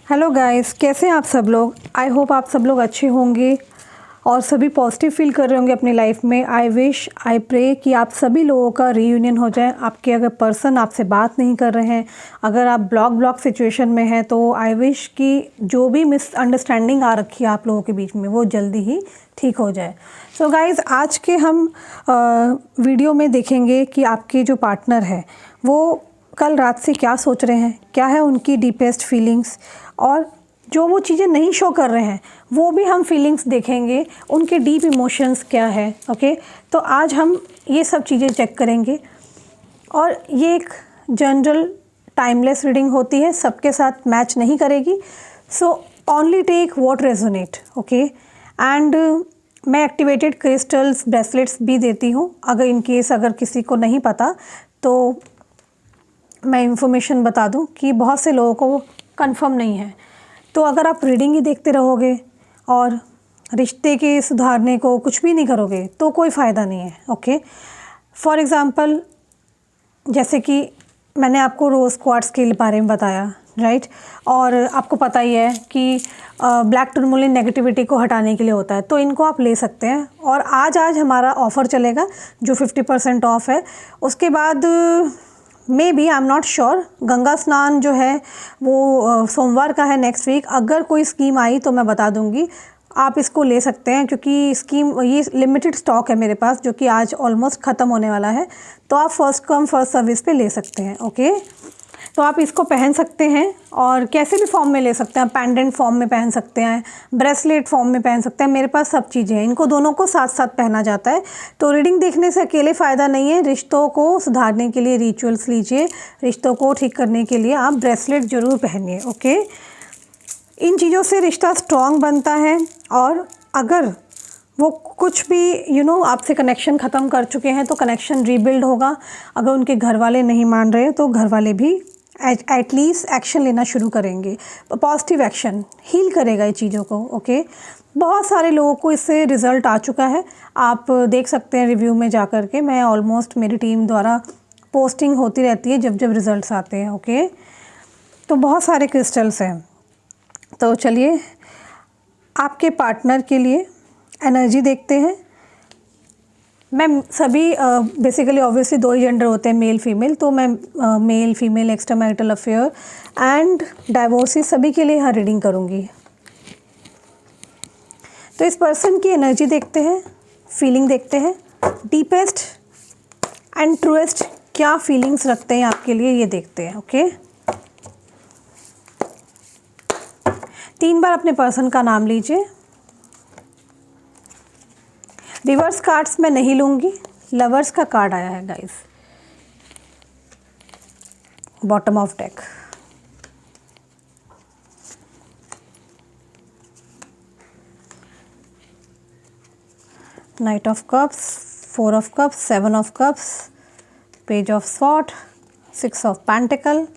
Hello guys, कैसे हैं आप सब लोग। आई होप आप सब लोग अच्छे होंगे और सभी पॉजिटिव फील कर रहे होंगे अपनी लाइफ में। आई विश आई प्रे कि आप सभी लोगों का रीयूनियन हो जाए। आपके अगर पर्सन आपसे बात नहीं कर रहे हैं, अगर आप ब्लॉक सिचुएशन में हैं, तो आई विश कि जो भी मिसअंडरस्टैंडिंग आ रखी है आप लोगों के बीच में वो जल्दी ही ठीक हो जाए। सो गाइस, आज के हम वीडियो में देखेंगे कि आपके जो पार्टनर है वो कल रात से क्या सोच रहे हैं, क्या है उनकी डीपेस्ट फीलिंग्स, और जो वो चीज़ें नहीं शो कर रहे हैं वो भी हम फीलिंग्स देखेंगे, उनके डीप इमोशंस क्या है। ओके, तो आज हम ये सब चीज़ें चेक करेंगे और ये एक जनरल टाइमलेस रीडिंग होती है, सबके साथ मैच नहीं करेगी। So only take what resonate. Okay, and मैं एक्टिवेटेड क्रिस्टल्स ब्रेसलेट्स भी देती हूँ। अगर इन केस अगर किसी को नहीं पता तो मैं इंफॉर्मेशन बता दूं कि बहुत से लोगों को कंफर्म नहीं है। तो अगर आप रीडिंग ही देखते रहोगे और रिश्ते के सुधारने को कुछ भी नहीं करोगे तो कोई फ़ायदा नहीं है। ओके, फॉर एग्ज़ाम्पल जैसे कि मैंने आपको रोज़ क्वार्ट्ज़ के बारे में बताया, राइट, और आपको पता ही है कि ब्लैक टूरमोलिन नेगेटिविटी को हटाने के लिए होता है, तो इनको आप ले सकते हैं। और आज हमारा ऑफ़र चलेगा जो 50% ऑफ है। उसके बाद may be, I am not sure, Ganga स्नान जो है वो सोमवार का है नेक्स्ट वीक। अगर कोई स्कीम आई तो मैं बता दूंगी, आप इसको ले सकते हैं क्योंकि स्कीम ये लिमिटेड स्टॉक है मेरे पास जो कि आज ऑलमोस्ट ख़त्म होने वाला है। तो आप फर्स्ट कम फर्स्ट सर्विस पे ले सकते हैं। ओके, तो आप इसको पहन सकते हैं और कैसे भी फॉर्म में ले सकते हैं। पेंडेंट फॉर्म में पहन सकते हैं, ब्रेसलेट फॉर्म में पहन सकते हैं, मेरे पास सब चीज़ें हैं। इनको दोनों को साथ साथ पहना जाता है। तो रीडिंग देखने से अकेले फ़ायदा नहीं है, रिश्तों को सुधारने के लिए रिचुअल्स लीजिए, रिश्तों को ठीक करने के लिए आप ब्रेसलेट ज़रूर पहनिए। ओके, इन चीज़ों से रिश्ता स्ट्रॉन्ग बनता है और अगर वो कुछ भी आपसे कनेक्शन ख़त्म कर चुके हैं तो कनेक्शन रीबिल्ड होगा। अगर उनके घर वाले नहीं मान रहे तो घर वाले भी एटलीस्ट एक्शन लेना शुरू करेंगे। पॉजिटिव एक्शन हील करेगा ये चीज़ों को। ओके, बहुत सारे लोगों को इससे रिज़ल्ट आ चुका है, आप देख सकते हैं रिव्यू में जा कर के। मैं ऑलमोस्ट मेरी टीम द्वारा पोस्टिंग होती रहती है जब जब रिज़ल्ट्स आते हैं। ओके, तो बहुत सारे क्रिस्टल्स हैं। तो चलिए आपके पार्टनर के लिए एनर्जी देखते हैं। मैं सभी बेसिकली ऑब्वियसली दो ही जेंडर होते हैं, मेल फीमेल, तो मैं male female extra marital affair and divorcee सभी के लिए यहाँ रीडिंग करूँगी। तो इस पर्सन की एनर्जी देखते हैं, फीलिंग देखते हैं, डीपेस्ट एंड ट्रूएस्ट क्या फीलिंग्स रखते हैं आपके लिए ये देखते हैं। ओके, 3 बार अपने पर्सन का नाम लीजिए। रिवर्स कार्ड्स मैं नहीं लूँगी, लवर्स का कार्ड आया है guys, bottom of deck. Night of cups, 4 of cups, 7 of cups, page of sword, 6 of pentacle,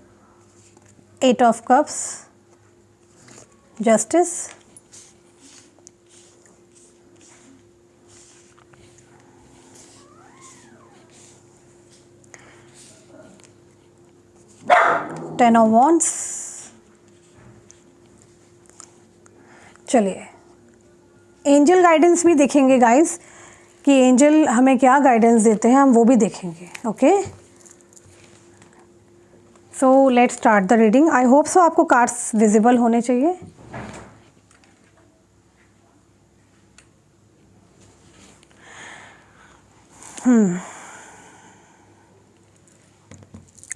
8 of cups, justice, ten of wands. चलिए एंजल गाइडेंस भी देखेंगे गाइस कि एंजल हमें क्या गाइडेंस देते हैं, हम वो भी देखेंगे। Okay, so let's start the reading. I hope so आपको कार्ड्स विजिबल होने चाहिए।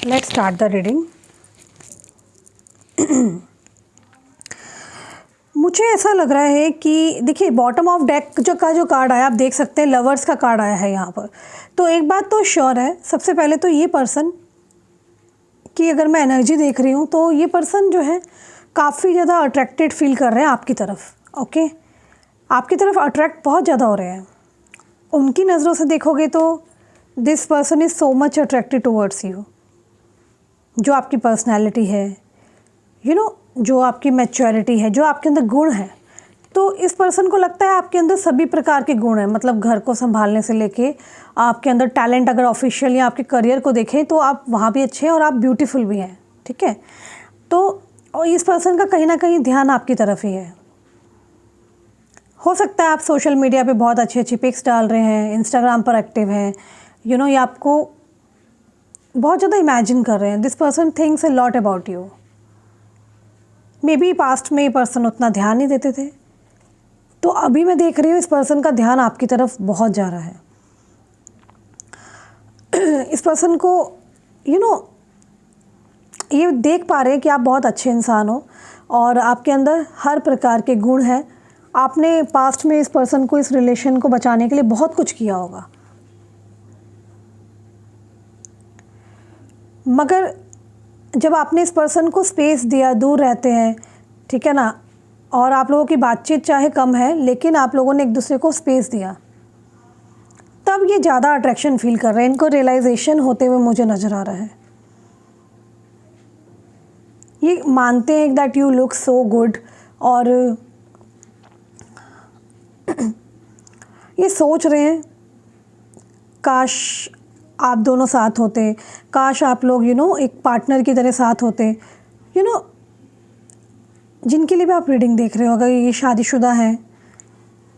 Let's start the reading. मुझे ऐसा लग रहा है कि देखिए बॉटम ऑफ डेक जो कार्ड आया, आप देख सकते हैं लवर्स का कार्ड आया है यहाँ पर। तो एक बात तो श्योर है, सबसे पहले तो ये पर्सन की अगर मैं एनर्जी देख रही हूँ तो ये पर्सन जो है काफ़ी ज़्यादा अट्रैक्टेड फील कर रहे हैं आपकी तरफ। ओके, आपकी तरफ अट्रैक्ट बहुत ज़्यादा हो रहे हैं। उनकी नज़रों से देखोगे तो this person is so much attracted towards you. जो आपकी पर्सनैलिटी है, जो आपकी मैच्योरिटी है, जो आपके अंदर गुण है, तो इस पर्सन को लगता है आपके अंदर सभी प्रकार के गुण हैं। मतलब घर को संभालने से लेके आपके अंदर टैलेंट, अगर ऑफिशियल या आपके करियर को देखें तो आप वहाँ भी अच्छे हैं और आप ब्यूटीफुल भी हैं। ठीक है, तो और इस पर्सन का कहीं ना कहीं ध्यान आपकी तरफ ही है। हो सकता है आप सोशल मीडिया पे बहुत अच्छी अच्छी पिक्स डाल रहे हैं, इंस्टाग्राम पर एक्टिव हैं, ये आपको बहुत ज़्यादा इमेजिन कर रहे हैं। This person thinks a lot about you. May be past में ये पर्सन उतना ध्यान नहीं देते थे, तो अभी मैं देख रही हूँ इस पर्सन का ध्यान आपकी तरफ बहुत जा रहा है। इस पर्सन को ये देख पा रहे हैं कि आप बहुत अच्छे इंसान हो और आपके अंदर हर प्रकार के गुण हैं। आपने पास्ट में इस पर्सन को, इस रिलेशन को बचाने के लिए बहुत कुछ किया होगा, मगर जब आपने इस पर्सन को स्पेस दिया, दूर रहते हैं, ठीक है ना, और आप लोगों की बातचीत चाहे कम है लेकिन आप लोगों ने एक दूसरे को स्पेस दिया, तब ये ज़्यादा अट्रैक्शन फील कर रहे हैं। इनको रियलाइजेशन होते हुए मुझे नज़र आ रहा है। ये मानते हैं that you look so good, और ये सोच रहे हैं काश आप दोनों साथ होते, काश आप लोग एक पार्टनर की तरह साथ होते। जिनके लिए भी आप रीडिंग देख रहे हो, अगर ये शादीशुदा हैं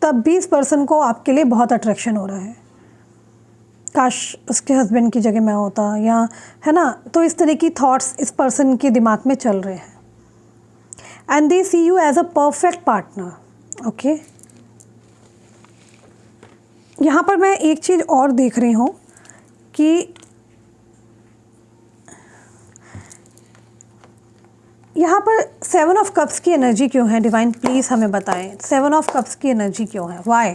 तब भी इस पर्सन को आपके लिए बहुत अट्रैक्शन हो रहा है। काश उसके हस्बैंड की जगह मैं होता, या है ना। तो इस तरह की थॉट्स इस पर्सन के दिमाग में चल रहे हैं। And they see you as a perfect partner. Okay, यहाँ पर मैं एक चीज़ और देख रही हूँ कि यहाँ पर 7 ऑफ कप्स की एनर्जी क्यों है? डिवाइन प्लीज़ हमें बताएं, 7 ऑफ कप्स की एनर्जी क्यों है? Why?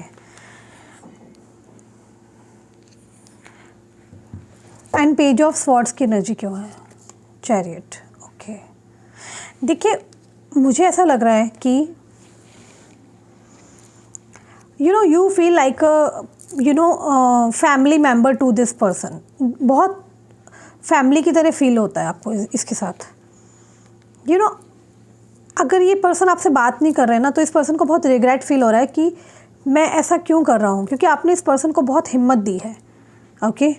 And page of swords की एनर्जी क्यों है? चैरियट। ओके, देखिए मुझे ऐसा लग रहा है कि you feel like a family member to this person। बहुत फैमिली की तरह फील होता है आपको इसके साथ। अगर ये पर्सन आपसे बात नहीं कर रहे हैं ना, तो इस पर्सन को बहुत रिग्रेट फील हो रहा है कि मैं ऐसा क्यों कर रहा हूँ, क्योंकि आपने इस पर्सन को बहुत हिम्मत दी है। ओके,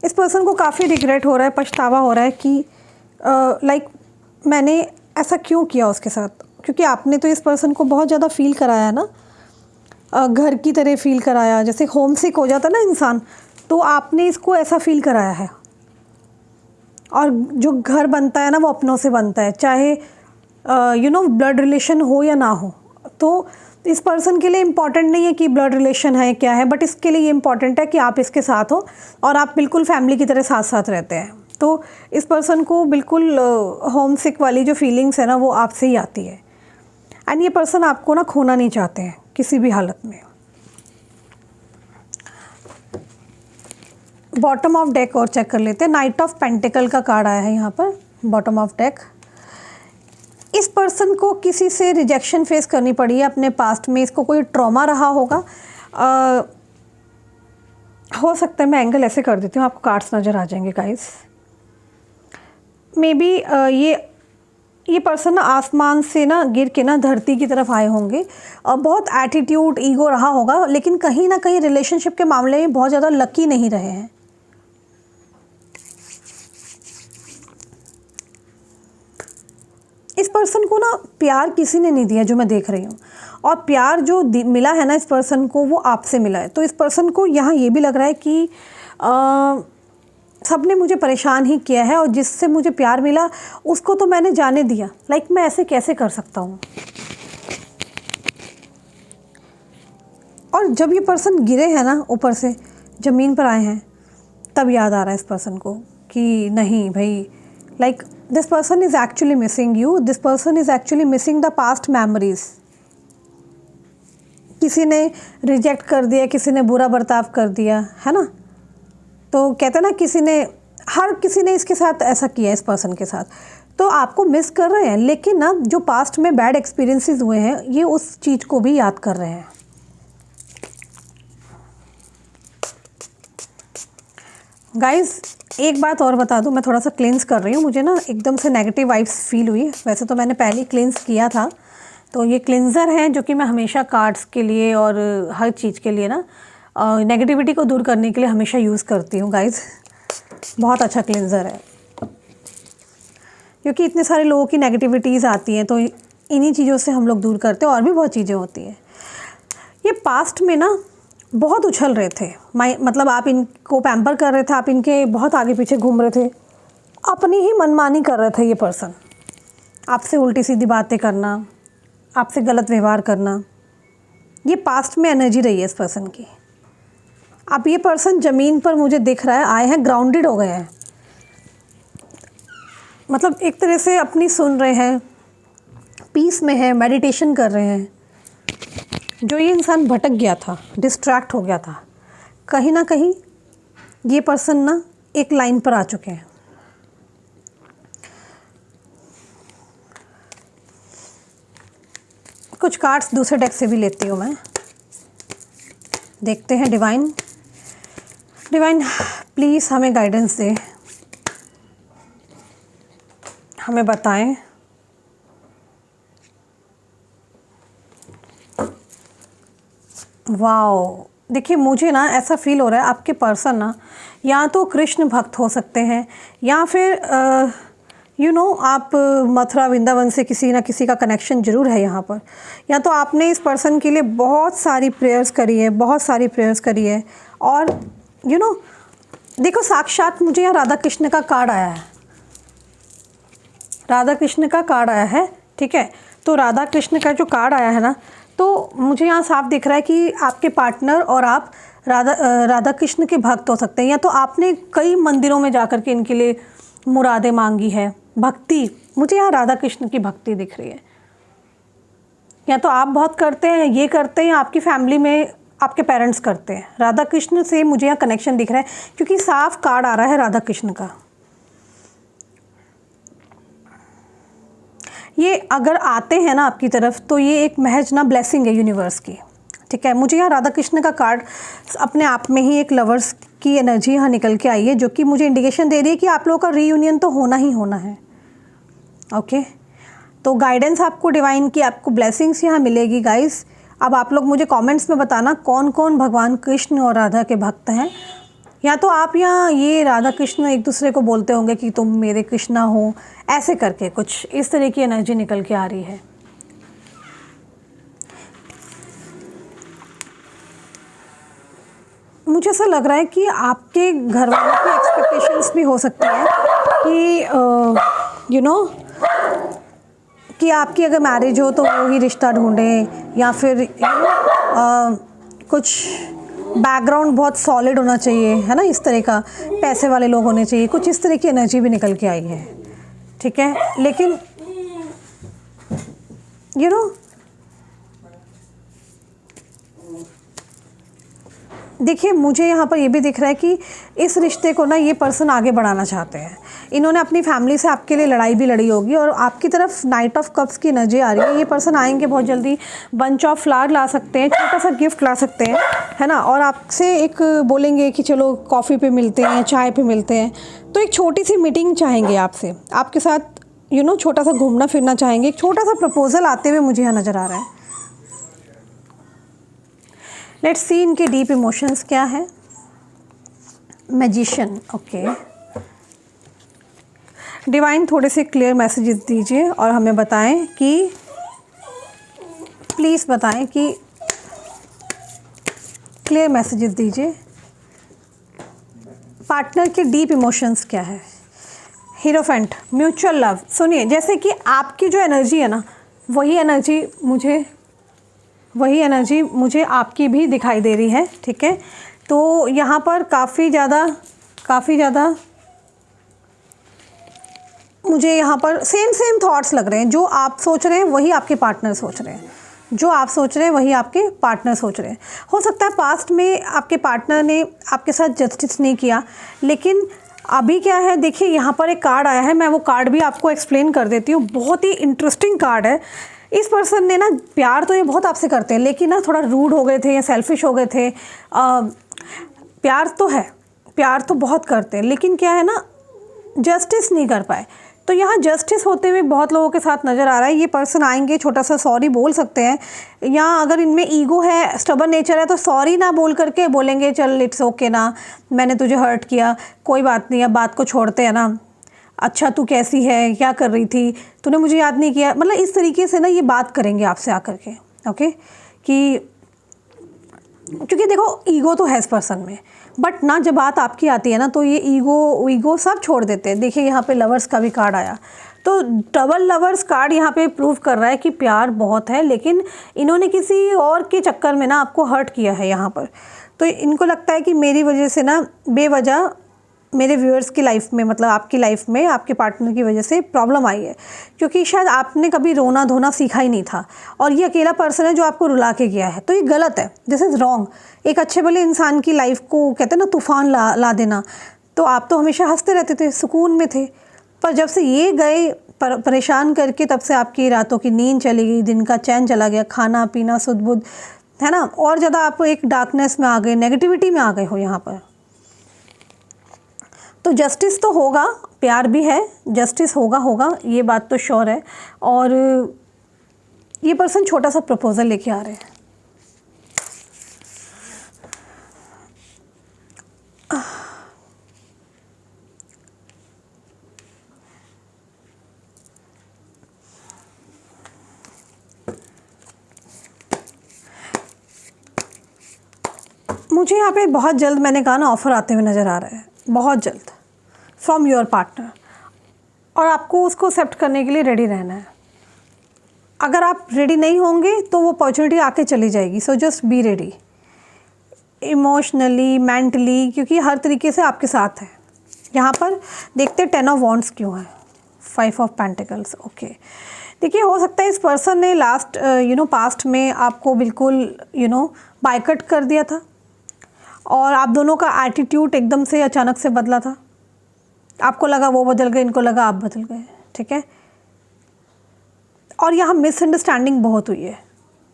इस पर्सन को काफ़ी रिग्रेट हो रहा है, पछतावा हो रहा है कि लाइक मैंने ऐसा क्यों किया उसके साथ, क्योंकि आपने तो इस पर्सन को बहुत ज़्यादा फील कराया है ना, घर की तरह फील कराया। जैसे होम सिक हो जाता ना इंसान, तो आपने इसको ऐसा फील कराया है। और जो घर बनता है ना, वो अपनों से बनता है, चाहे ब्लड रिलेशन हो या ना हो। तो इस पर्सन के लिए इम्पॉर्टेंट नहीं है कि ब्लड रिलेशन है क्या है, बट इसके लिए ये इम्पॉर्टेंट है कि आप इसके साथ हो और आप बिल्कुल फैमिली की तरह साथ साथ रहते हैं। तो इस पर्सन को बिल्कुल होम सिक वाली जो फीलिंग्स है ना, वो आपसे ही आती है। एंड ये पर्सन आपको ना खोना नहीं चाहते हैं किसी भी हालत में। बॉटम ऑफ डेक और चेक कर लेते हैं। नाइट ऑफ पेंटिकल का कार्ड आया है यहाँ पर, बॉटम ऑफ डेक। इस पर्सन को किसी से रिजेक्शन फेस करनी पड़ी है अपने पास्ट में, इसको कोई ट्रॉमा रहा होगा। हो सकता है मैं एंगल ऐसे कर देती हूँ, आपको कार्ड्स नज़र आ जाएंगे गाइस। मे बी ये पर्सन ना आसमान से ना गिर के ना धरती की तरफ आए होंगे और बहुत एटीट्यूड, ईगो रहा होगा, लेकिन कहीं ना कहीं रिलेशनशिप के मामले में बहुत ज़्यादा लकी नहीं रहे हैं। इस पर्सन को ना प्यार किसी ने नहीं दिया जो मैं देख रही हूँ, और प्यार जो मिला है ना इस पर्सन को, वो आपसे मिला है। तो इस पर्सन को यहाँ ये भी लग रहा है कि सबने मुझे परेशान ही किया है, और जिससे मुझे प्यार मिला उसको तो मैंने जाने दिया। लाइक मैं ऐसे कैसे कर सकता हूँ। और जब ये पर्सन गिरे हैं ना, ऊपर से ज़मीन पर आए हैं, तब याद आ रहा है इस पर्सन को कि नहीं भाई, like this person is actually missing you, this person is actually missing the past memories. किसी ने रिजेक्ट कर दिया, किसी ने बुरा बर्ताव कर दिया है ना, तो कहते हैं ना हर किसी ने इसके साथ ऐसा किया, इस पर्सन के साथ। तो आपको मिस कर रहे हैं, लेकिन ना जो पास्ट में बैड एक्सपीरियंसेस हुए हैं, ये उस चीज़ को भी याद कर रहे हैं। गाइस एक बात और बता दूं, मैं थोड़ा सा क्लेंस कर रही हूँ, मुझे ना एकदम से नेगेटिव वाइब्स फील हुई। वैसे तो मैंने पहले ही क्लेंस किया था, तो ये क्लेंज़र है जो कि मैं हमेशा कार्ड्स के लिए और हर चीज़ के लिए ना नेगेटिविटी को दूर करने के लिए हमेशा यूज़ करती हूँ गाइस। बहुत अच्छा क्लेंज़र है। क्योंकि इतने सारे लोगों की नेगेटिविटीज़ आती हैं, तो इन्हीं चीज़ों से हम लोग दूर करते हैं। और भी बहुत चीज़ें होती हैं। ये पास्ट में ना बहुत उछल रहे थे, मतलब आप इनको पैम्पर कर रहे थे, आप इनके बहुत आगे पीछे घूम रहे थे, अपनी ही मनमानी कर रहे थे। ये पर्सन आपसे उल्टी सीधी बातें करना, आपसे गलत व्यवहार करना, ये पास्ट में एनर्जी रही है इस पर्सन की। अब ये पर्सन ज़मीन पर मुझे दिख रहा है आए हैं, ग्राउंडेड हो गए हैं, मतलब एक तरह से अपनी सुन रहे हैं, पीस में है, मेडिटेशन कर रहे हैं। जो ये इंसान भटक गया था, डिस्ट्रैक्ट हो गया था, कहीं ना कहीं ये पर्सन ना एक लाइन पर आ चुके हैं। कुछ कार्ड्स दूसरे डेक से भी लेती हूँ मैं, देखते हैं। डिवाइन प्लीज़ हमें गाइडेंस दे, हमें बताएं। वाओ, देखिए मुझे ना ऐसा फील हो रहा है आपके पर्सन ना या तो कृष्ण भक्त हो सकते हैं, या फिर आप मथुरा वृंदावन से किसी ना किसी का कनेक्शन ज़रूर है यहाँ पर। या तो आपने इस पर्सन के लिए बहुत सारी प्रेयर्स करी है, बहुत सारी प्रेयर्स करी है। और देखो साक्षात मुझे यहाँ राधा कृष्ण का कार्ड आया है, राधा कृष्ण का कार्ड आया है, ठीक है। तो राधा कृष्ण का जो कार्ड आया है ना, तो मुझे यहाँ साफ दिख रहा है कि आपके पार्टनर और आप राधा कृष्ण के भक्त हो सकते हैं। या तो आपने कई मंदिरों में जाकर के इनके लिए मुरादें मांगी है, भक्ति, मुझे यहाँ राधा कृष्ण की भक्ति दिख रही है। या तो आप बहुत करते हैं, ये करते हैं, आपकी फैमिली में आपके पेरेंट्स करते हैं। राधा कृष्ण से मुझे यहाँ कनेक्शन दिख रहा है, क्योंकि साफ कार्ड आ रहा है राधा कृष्ण का। ये अगर आते हैं ना आपकी तरफ, तो ये एक महज ना ब्लेसिंग है यूनिवर्स की, ठीक है। मुझे यहाँ राधा कृष्ण का कार्ड अपने आप में ही एक लवर्स की एनर्जी यहाँ निकल के आई है, जो कि मुझे इंडिकेशन दे रही है कि आप लोगों का रीयूनियन तो होना ही होना है। ओके, तो गाइडेंस आपको डिवाइन की, आपको ब्लेसिंग्स यहाँ मिलेगी गाइस। अब आप लोग मुझे कमेंट्स में बताना कौन कौन भगवान कृष्ण और राधा के भक्त हैं। या तो आप यहाँ ये राधा कृष्ण एक दूसरे को बोलते होंगे कि तुम मेरे कृष्णा हो, ऐसे करके कुछ इस तरह की एनर्जी निकल के आ रही है। मुझे ऐसा लग रहा है कि आपके घर वालों की एक्सपेक्टेशंस भी हो सकती हैं कि कि आपकी अगर मैरिज हो तो वो ही रिश्ता ढूंढें, या फिर कुछ बैकग्राउंड बहुत सॉलिड होना चाहिए, है ना, इस तरह का, पैसे वाले लोग होने चाहिए, कुछ इस तरह की एनर्जी भी निकल के आई है, ठीक है। लेकिन देखिए मुझे यहाँ पर ये भी दिख रहा है कि इस रिश्ते को ना ये पर्सन आगे बढ़ाना चाहते हैं। इन्होंने अपनी फैमिली से आपके लिए लड़ाई भी लड़ी होगी, और आपकी तरफ नाइट ऑफ कप्स की एनर्जी आ रही है। ये पर्सन आएंगे बहुत जल्दी, बंच ऑफ फ्लावर ला सकते हैं, छोटा सा गिफ्ट ला सकते हैं, है ना, और आपसे एक बोलेंगे कि चलो कॉफ़ी पे मिलते हैं, चाय पे मिलते हैं। तो एक छोटी सी मीटिंग चाहेंगे आपसे, आपके साथ छोटा सा घूमना फिरना चाहेंगे। एक छोटा सा प्रपोजल आते हुए मुझे यहाँ नज़र आ रहा है। लेट्स सी इनके डीप इमोशंस क्या है। Magician, okay. डिवाइन थोड़े से क्लियर मैसेजेस दीजिए और हमें बताएं कि प्लीज़ बताएं कि क्लियर मैसेजेस दीजिए। पार्टनर के डीप इमोशंस क्या है। हीरोफेंट, म्यूचुअल लव। सुनिए, जैसे कि आपकी जो एनर्जी है ना, वही एनर्जी मुझे आपकी भी दिखाई दे रही है, ठीक है। तो यहाँ पर काफ़ी ज़्यादा मुझे यहाँ पर सेम थॉट्स लग रहे हैं। जो आप सोच रहे हैं वही आपके पार्टनर सोच रहे हैं, जो आप सोच रहे हैं वही आपके पार्टनर सोच रहे हैं। हो सकता है पास्ट में आपके पार्टनर ने आपके साथ जस्टिस नहीं किया, लेकिन अभी क्या है, देखिए यहाँ पर एक कार्ड आया है, मैं वो कार्ड भी आपको एक्सप्लेन कर देती हूँ। बहुत ही इंटरेस्टिंग कार्ड है। इस पर्सन ने ना प्यार तो ये बहुत आपसे करते हैं, लेकिन ना थोड़ा रूड हो गए थे या सेल्फिश हो गए थे। प्यार तो है, प्यार तो बहुत करते हैं, लेकिन क्या है ना, जस्टिस नहीं कर पाए। तो यहाँ जस्टिस होते हुए बहुत लोगों के साथ नज़र आ रहा है। ये पर्सन आएंगे, छोटा सा सॉरी बोल सकते हैं, या अगर इनमें ईगो है, स्टबर्न नेचर है, तो सॉरी ना बोल करके बोलेंगे चल इट्स ओके ना, मैंने तुझे हर्ट किया, कोई बात नहीं, अब बात को छोड़ते हैं ना। अच्छा तू कैसी है, क्या कर रही थी, तूने मुझे याद नहीं किया, मतलब इस तरीके से ना ये बात करेंगे आपसे आकर के। ओके, कि क्योंकि देखो ईगो तो है इस पर्सन में, बट ना जब बात आपकी आती है ना तो ये ईगो सब छोड़ देते हैं। देखिए यहाँ पे लवर्स का भी कार्ड आया, तो डबल लवर्स कार्ड यहाँ पे प्रूव कर रहा है कि प्यार बहुत है, लेकिन इन्होंने किसी और के चक्कर में ना आपको हर्ट किया है यहाँ पर। तो इनको लगता है कि मेरी वजह से ना बेवजह मेरे व्यूअर्स की लाइफ में, मतलब आपकी लाइफ में आपके पार्टनर की वजह से प्रॉब्लम आई है, क्योंकि शायद आपने कभी रोना धोना सीखा ही नहीं था और ये अकेला पर्सन है जो आपको रुला के गया है। तो ये गलत है, दिस इज़ रॉन्ग। एक अच्छे भले इंसान की लाइफ को कहते हैं ना तूफान ला देना। तो आप तो हमेशा हंसते रहते थे, सुकून में थे, पर जब से ये गए परेशान करके, तब से आपकी रातों की नींद चली गई, दिन का चैन चला गया, खाना पीना सुध बुध, है ना, और ज़्यादा आप एक डार्कनेस में आ गए, नेगेटिविटी में आ गए हो यहाँ पर। तो जस्टिस तो होगा, प्यार भी है, जस्टिस होगा, ये बात तो श्योर है। और ये पर्सन छोटा सा प्रपोजल लेके आ रहे हैं। मुझे यहाँ पे बहुत जल्द, मैंने कहा ना, ऑफ़र आते हुए नज़र आ रहा है, बहुत जल्द, फ्रॉम योर पार्टनर, और आपको उसको एक्सेप्ट करने के लिए रेडी रहना है। अगर आप रेडी नहीं होंगे तो वो अपॉर्चुनिटी आके चली जाएगी। So just be ready, emotionally, mentally, क्योंकि हर तरीके से आपके साथ है। यहाँ पर देखते 10 ऑफ वॉन्ड्स क्यों है, 5 ऑफ पेंटिकल्स। ओके, देखिए हो सकता है इस पर्सन ने लास्ट पास्ट में आपको बिल्कुल बायकट कर दिया था और आप दोनों का एटीट्यूड एकदम से अचानक से बदला था। आपको लगा वो बदल गए, इनको लगा आप बदल गए, ठीक है। और यहाँ मिसअंडरस्टैंडिंग बहुत हुई है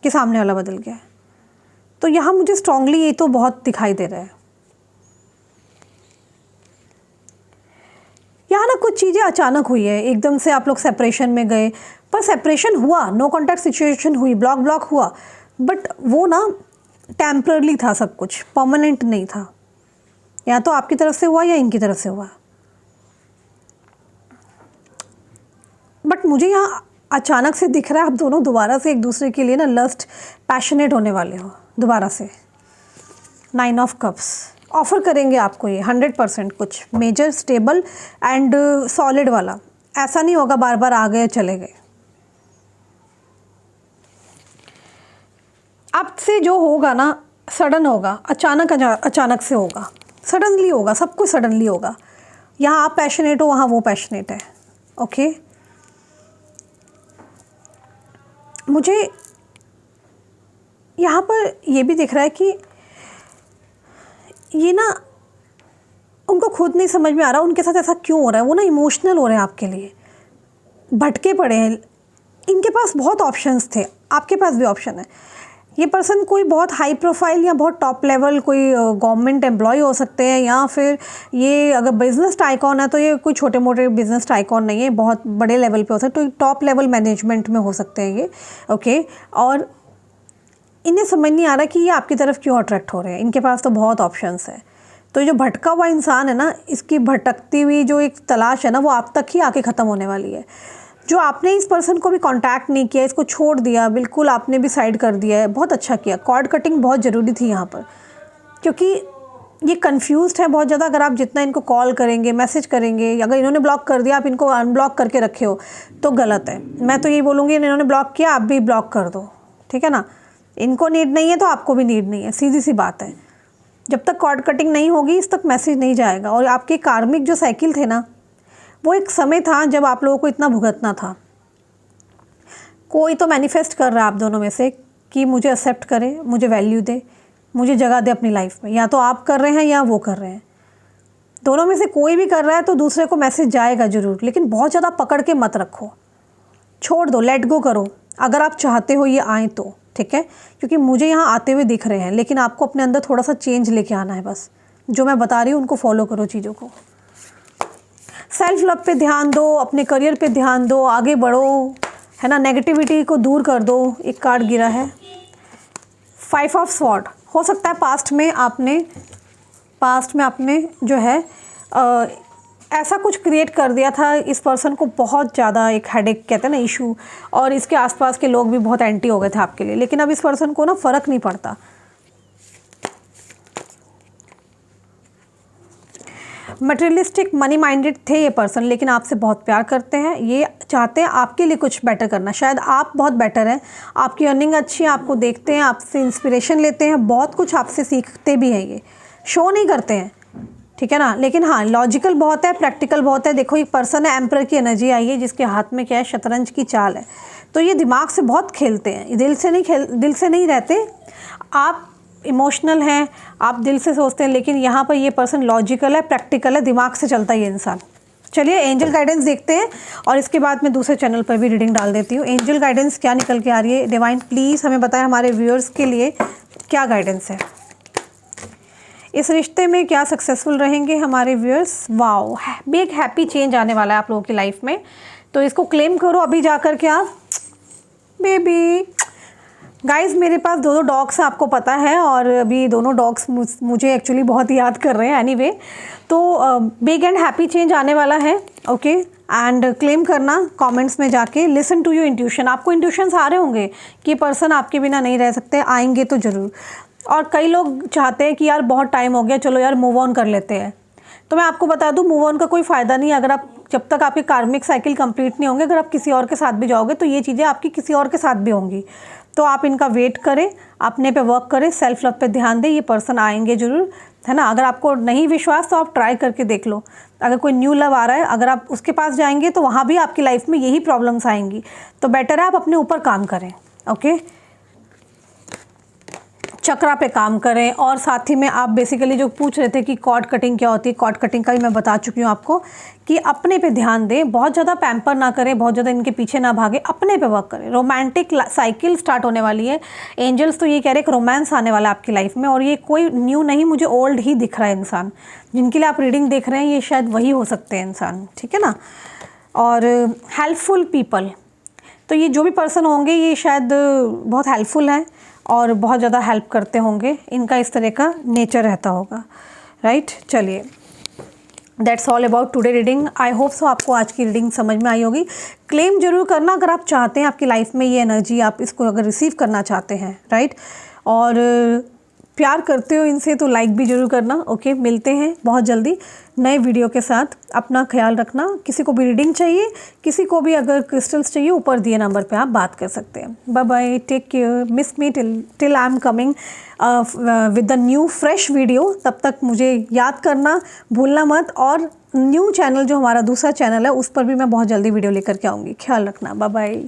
कि सामने वाला बदल गया है। तो यहाँ मुझे स्ट्रांगली ये तो बहुत दिखाई दे रहा है। यहाँ ना कुछ चीज़ें अचानक हुई है, एकदम से आप लोग सेपरेशन में गए, पर सेपरेशन हुआ, नो कॉन्टैक्ट सिचुएशन हुई, ब्लॉक हुआ, बट वो ना टेम्पररी था, सब कुछ परमानेंट नहीं था। या तो आपकी तरफ से हुआ या इनकी तरफ से हुआ, बट मुझे यहाँ अचानक से दिख रहा है आप दोनों दोबारा से एक दूसरे के लिए ना लस्ट, पैशनेट होने वाले हो दोबारा से। 9 ऑफ कप्स ऑफ़र करेंगे आपको ये 100%, कुछ मेजर, स्टेबल एंड सॉलिड वाला। ऐसा नहीं होगा बार बार आ गए चले गए। आपसे जो होगा ना सडन होगा, अचानक से होगा, सडनली होगा, सब कुछ सडनली होगा। यहाँ आप पैशनेट हो, वहाँ वो पैशनेट है। ओके, मुझे यहाँ पर ये भी दिख रहा है कि ये ना उनको खुद नहीं समझ में आ रहा उनके साथ ऐसा क्यों हो रहा है। वो ना इमोशनल हो रहे हैं आपके लिए, भटके पड़े हैं। इनके पास बहुत ऑप्शंस थे, आपके पास भी ऑप्शन है। ये पर्सन कोई बहुत हाई प्रोफाइल या बहुत टॉप लेवल कोई गवर्नमेंट एम्प्लॉय हो सकते हैं, या फिर ये अगर बिजनेस टाइकॉन है तो ये कोई छोटे मोटे बिजनेस टाइकॉन नहीं है, बहुत बड़े लेवल पे हो सकते, तो टॉप लेवल मैनेजमेंट में हो सकते हैं ये। ओके, और इन्हें समझ नहीं आ रहा कि ये आपकी तरफ क्यों अट्रैक्ट हो रहे हैं। इनके पास तो बहुत ऑप्शंस है। तो जो भटका हुआ इंसान है ना, इसकी भटकती हुई जो एक तलाश है ना, वो आप तक ही आके ख़त्म होने वाली है। जो आपने इस पर्सन को भी कांटेक्ट नहीं किया, इसको छोड़ दिया, बिल्कुल आपने भी साइड कर दिया है, बहुत अच्छा किया। कॉर्ड कटिंग बहुत ज़रूरी थी यहाँ पर, क्योंकि ये कंफ्यूज्ड है बहुत ज़्यादा। अगर आप जितना इनको कॉल करेंगे, मैसेज करेंगे, अगर इन्होंने ब्लॉक कर दिया, आप इनको अनब्लॉक करके रखे हो तो गलत है। मैं तो यही बोलूँगी, इन्होंने ब्लॉक किया, आप भी ब्लॉक कर दो, ठीक है ना। इनको नीड नहीं है तो आपको भी नीड नहीं है, सीधी सी बात है। जब तक कॉर्ड कटिंग नहीं होगी, इस तक मैसेज नहीं जाएगा। और आपके कार्मिक जो साइकिल थे ना, वो एक समय था जब आप लोगों को इतना भुगतना था। कोई तो मैनिफेस्ट कर रहा है आप दोनों में से कि मुझे एक्सेप्ट करे, मुझे वैल्यू दे, मुझे जगह दे अपनी लाइफ में। या तो आप कर रहे हैं या वो कर रहे हैं, दोनों में से कोई भी कर रहा है तो दूसरे को मैसेज जाएगा ज़रूर। लेकिन बहुत ज़्यादा पकड़ के मत रखो, छोड़ दो, लेट गो करो। अगर आप चाहते हो ये आए तो ठीक है, क्योंकि मुझे यहाँ आते हुए दिख रहे हैं, लेकिन आपको अपने अंदर थोड़ा सा चेंज लेके आना है। बस जो मैं बता रही हूँ उनको फॉलो करो, चीज़ों को। सेल्फ लव पे ध्यान दो, अपने करियर पे ध्यान दो, आगे बढ़ो, है ना। नेगेटिविटी को दूर कर दो। एक कार्ड गिरा है 5 ऑफ स्वॉर्ड। हो सकता है पास्ट में आपने जो है ऐसा कुछ क्रिएट कर दिया था, इस पर्सन को बहुत ज़्यादा एक हेडेक कहते हैं ना, इशू, और इसके आसपास के लोग भी बहुत एंटी हो गए थे आपके लिए, लेकिन अब इस पर्सन को ना फ़र्क नहीं पड़ता। मटेरियलिस्टिक मनी माइंडेड थे ये पर्सन, लेकिन आपसे बहुत प्यार करते हैं, ये चाहते हैं आपके लिए कुछ बेटर करना। शायद आप बहुत बेटर हैं, आपकी अर्निंग अच्छी है, आपको देखते हैं, आपसे इंस्पिरेशन लेते हैं, बहुत कुछ आपसे सीखते भी हैं। ये शो नहीं करते हैं, ठीक है ना, लेकिन हाँ लॉजिकल बहुत है, प्रैक्टिकल बहुत है। देखो एक पर्सन है, एम्परर की एनर्जी आई है, जिसके हाथ में क्या है, शतरंज की चाल है। तो ये दिमाग से बहुत खेलते हैं, दिल से नहीं रहते। आप इमोशनल हैं, आप दिल से सोचते हैं, लेकिन यहाँ पर ये पर्सन लॉजिकल है, प्रैक्टिकल है, दिमाग से चलता है ये इंसान। चलिए एंजल गाइडेंस देखते हैं, और इसके बाद मैं दूसरे चैनल पर भी रीडिंग डाल देती हूँ। एंजल गाइडेंस क्या निकल के आ रही है, डिवाइन प्लीज़ हमें बताएं हमारे व्यूअर्स के लिए क्या गाइडेंस है। इस रिश्ते में क्या सक्सेसफुल रहेंगे हमारे viewers. Wow, big happy change आने वाला है आप लोगों की लाइफ में, तो इसको क्लेम करो अभी जाकर के आप। बेबी गाइस, मेरे पास दो डॉग्स आपको पता है, और अभी दोनों डॉग्स मुझे एक्चुअली बहुत याद कर रहे हैं। एनीवे, तो बिग एंड हैप्पी चेंज आने वाला है, ओके। एंड क्लेम करना कमेंट्स में जाके। लिसन टू योर इंट्यूशन, आपको इंट्यूशंस आ रहे होंगे कि पर्सन आपके बिना नहीं रह सकते, आएंगे तो ज़रूर। और कई लोग चाहते हैं कि यार बहुत टाइम हो गया, चलो यार मूव ऑन कर लेते हैं। तो मैं आपको बता दूं, मूव ऑन का कोई फ़ायदा नहीं है अगर आप, जब तक आपके कार्मिक साइकिल कंप्लीट नहीं होंगे, अगर आप किसी और के साथ भी जाओगे तो ये चीज़ें आपकी किसी और के साथ भी होंगी। तो आप इनका वेट करें, अपने पे वर्क करें, सेल्फ लव पे ध्यान दें, ये पर्सन आएंगे ज़रूर, है ना। अगर आपको नहीं विश्वास तो आप ट्राई करके देख लो। अगर कोई न्यू लव आ रहा है, अगर आप उसके पास जाएंगे तो वहाँ भी आपकी लाइफ में यही प्रॉब्लम्स आएंगी। तो बेटर है आप अपने ऊपर काम करें, ओके, चक्रा पे काम करें। और साथ ही में आप बेसिकली जो पूछ रहे थे कि कॉर्ड कटिंग क्या होती है, कॉर्ड कटिंग का भी मैं बता चुकी हूँ आपको कि अपने पे ध्यान दें, बहुत ज़्यादा पैम्पर ना करें, बहुत ज़्यादा इनके पीछे ना भागे, अपने पे वर्क करें। रोमांटिक साइकिल स्टार्ट होने वाली है। एंजल्स तो ये कह रहे हैं कि रोमांस आने वाला है आपकी लाइफ में, और ये कोई न्यू नहीं, मुझे ओल्ड ही दिख रहा है इंसान। जिनके लिए आप रीडिंग देख रहे हैं ये शायद वही हो सकते हैं इंसान, ठीक है ना। और हेल्पफुल पीपल, तो ये जो भी पर्सन होंगे ये शायद बहुत हेल्पफुल हैं और बहुत ज़्यादा हेल्प करते होंगे, इनका इस तरह का नेचर रहता होगा, राइट। चलिए, that's all about today reading. I hope so आपको आज की रीडिंग समझ में आई होगी। क्लेम जरूर करना अगर आप चाहते हैं आपकी लाइफ में ये एनर्जी, आप इसको अगर रिसीव करना चाहते हैं, राइट। और प्यार करते हो इनसे तो लाइक भी जरूर करना, ओके। मिलते हैं बहुत जल्दी नए वीडियो के साथ। अपना ख्याल रखना। किसी को भी रीडिंग चाहिए, किसी को भी अगर क्रिस्टल्स चाहिए, ऊपर दिए नंबर पे आप बात कर सकते हैं। Bye bye, take care, miss me till I am coming with the new fresh video. तब तक मुझे याद करना भूलना मत, और न्यू चैनल जो हमारा दूसरा चैनल है उस पर भी मैं बहुत जल्दी वीडियो लेकर के आऊँगी। ख्याल रखना, बाय बाय।